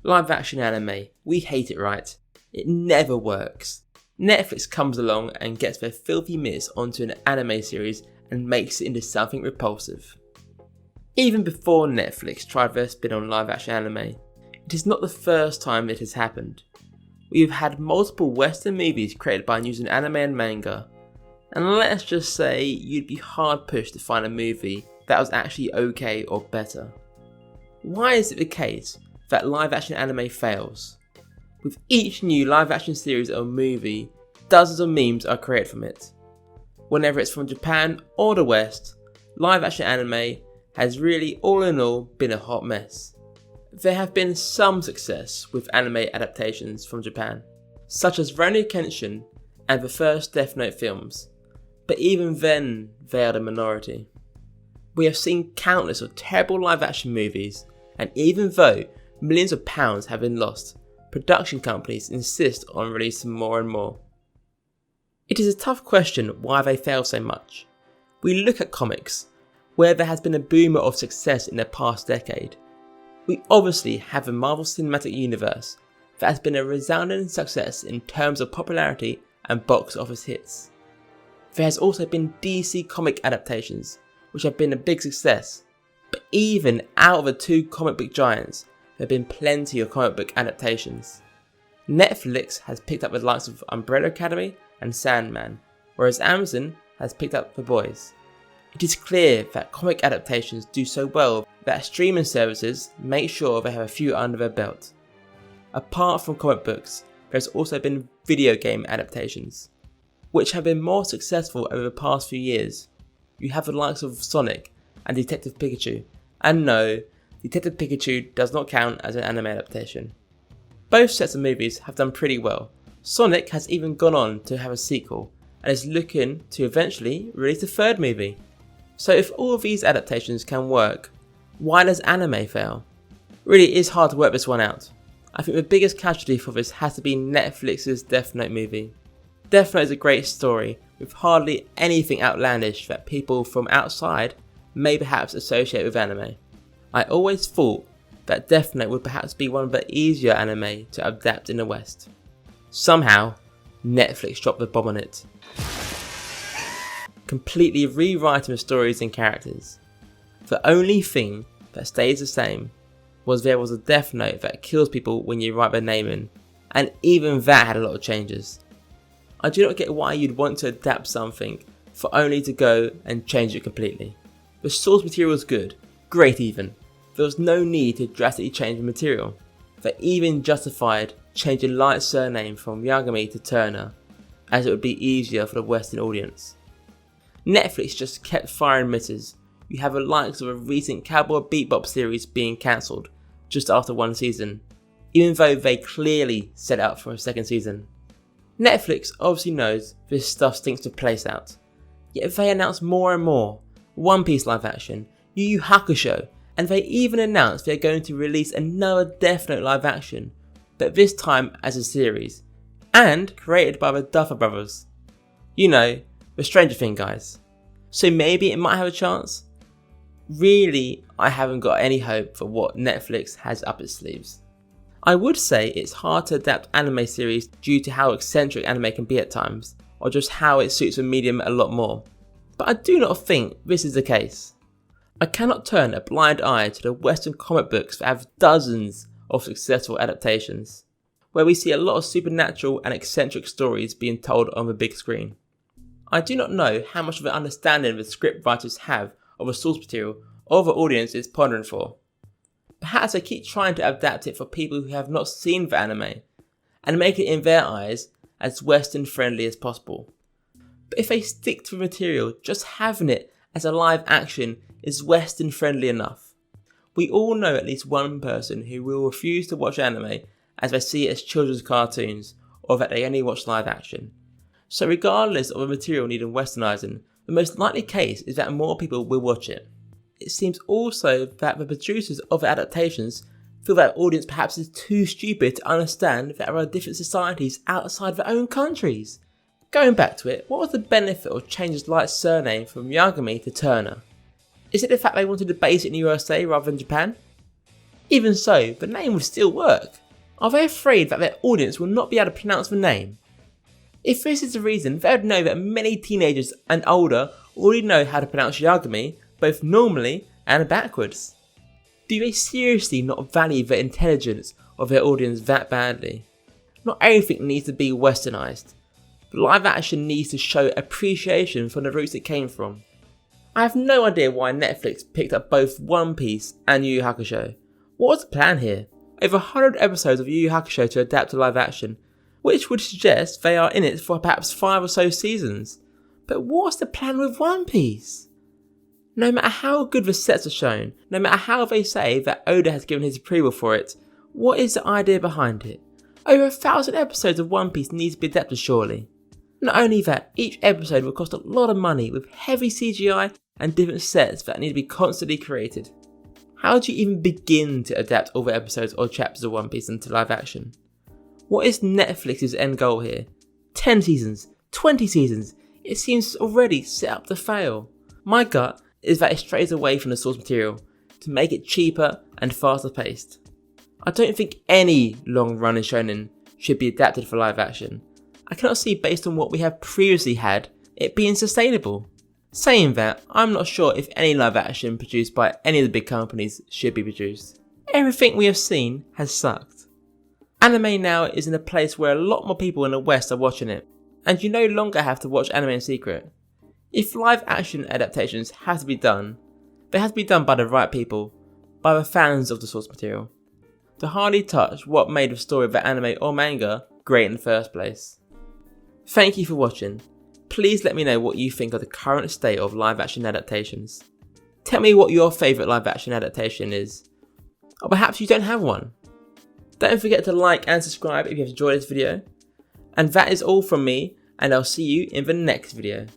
Live action anime, we hate it, right? It never works. Netflix comes along and gets their filthy mitts onto an anime series and makes it into something repulsive. Even before Netflix tried their spin on live action anime, it is not the first time it has happened. We have had multiple Western movies created by using anime and manga, and let's just say you'd be hard pushed to find a movie that was actually okay or better. Why is it the case that live action anime fails? With each new live action series or movie, dozens of memes are created from it. Whenever it's from Japan or the West, live action anime has really all in all been a hot mess. There have been some success with anime adaptations from Japan, such as Rurouni Kenshin and the first Death Note films, but even then they are the minority. We have seen countless of terrible live action movies, and even though millions of pounds have been lost, production companies insist on releasing more and more. It is a tough question why they fail so much. We look at comics, where there has been a boom of success in the past decade. We obviously have the Marvel Cinematic Universe that has been a resounding success in terms of popularity and box office hits. There has also been DC comic adaptations, which have been a big success, but even out of the two comic book giants, there have been plenty of comic book adaptations. Netflix has picked up the likes of Umbrella Academy and Sandman, whereas Amazon has picked up The Boys. It is clear that comic adaptations do so well that streaming services make sure they have a few under their belt. Apart from comic books, there has also been video game adaptations, which have been more successful over the past few years. You have the likes of Sonic and Detective Pikachu, and no, Detective Pikachu does not count as an anime adaptation. Both sets of movies have done pretty well. Sonic has even gone on to have a sequel, and is looking to eventually release a third movie. So if all of these adaptations can work, why does anime fail? Really, it is hard to work this one out. I think the biggest casualty for this has to be Netflix's Death Note movie. Death Note is a great story with hardly anything outlandish that people from outside may perhaps associate with anime. I always thought that Death Note would perhaps be one of the easier anime to adapt in the West. Somehow, Netflix dropped the bomb on it, completely rewriting the stories and characters. The only thing that stays the same was there was a Death Note that kills people when you write their name in, and even that had a lot of changes. I do not get why you'd want to adapt something for only to go and change it completely. The source material was good, great even. There was no need to drastically change the material. They even justified changing Light's surname from Yagami to Turner, as it would be easier for the Western audience. Netflix just kept firing misses. You have the likes of a recent Cowboy Bebop series being cancelled just after one season, even though they clearly set out for a second season. Netflix obviously knows this stuff stinks to place out, yet they announce more and more. One Piece live action, Yu Yu Hakusho, and they even announced they're going to release another Death Note live action, but this time as a series, and created by the Duffer Brothers. You know, the Stranger Things guys. So maybe it might have a chance? Really, I haven't got any hope for what Netflix has up its sleeves. I would say it's hard to adapt anime series due to how eccentric anime can be at times, or just how it suits the medium a lot more. But I do not think this is the case. I cannot turn a blind eye to the Western comic books that have dozens of successful adaptations, where we see a lot of supernatural and eccentric stories being told on the big screen. I do not know how much of an understanding the script writers have of the source material or the audience is pondering for. Perhaps they keep trying to adapt it for people who have not seen the anime, and make it in their eyes as Western friendly as possible. But if they stick to the material, just having it as a live action is Western friendly enough. We all know at least one person who will refuse to watch anime as they see it as children's cartoons, or that they only watch live action. So regardless of the material needing westernising, the most likely case is that more people will watch it. It seems also that the producers of the adaptations feel that the audience perhaps is too stupid to understand that there are different societies outside their own countries. Going back to it, what was the benefit of changing Light's surname from Yagami to Turner? Is it the fact they wanted to base it in the USA rather than Japan? Even so, the name would still work. Are they afraid that their audience will not be able to pronounce the name? If this is the reason, they would know that many teenagers and older already know how to pronounce Yagami, both normally and backwards. Do they seriously not value the intelligence of their audience that badly? Not everything needs to be westernized, but live action needs to show appreciation for the roots it came from. I have no idea why Netflix picked up both One Piece and Yu Yu Hakusho. What was the plan here? Over 100 episodes of Yu Yu Hakusho to adapt to live action, which would suggest they are in it for perhaps 5 or so seasons. But what's the plan with One Piece? No matter how good the sets are shown, no matter how they say that Oda has given his approval for it, what is the idea behind it? Over 1,000 episodes of One Piece need to be adapted surely. Not only that, each episode will cost a lot of money with heavy CGI and different sets that need to be constantly created. How do you even begin to adapt all the episodes or chapters of One Piece into live action? What is Netflix's end goal here? 10 seasons? 20 seasons? It seems already set up to fail. My gut is that it strays away from the source material to make it cheaper and faster paced. I don't think any long running shonen should be adapted for live action. I cannot see, based on what we have previously had, it being sustainable. Saying that, I'm not sure if any live action produced by any of the big companies should be produced. Everything we have seen has sucked. Anime now is in a place where a lot more people in the West are watching it, and you no longer have to watch anime in secret. If live action adaptations have to be done, they have to be done by the right people, by the fans of the source material, to hardly touch what made the story of the anime or manga great in the first place. Thank you for watching. Please let me know what you think of the current state of live action adaptations. Tell me what your favourite live action adaptation is, or perhaps you don't have one. Don't forget to like and subscribe if you have enjoyed this video. And that is all from me, and I'll see you in the next video.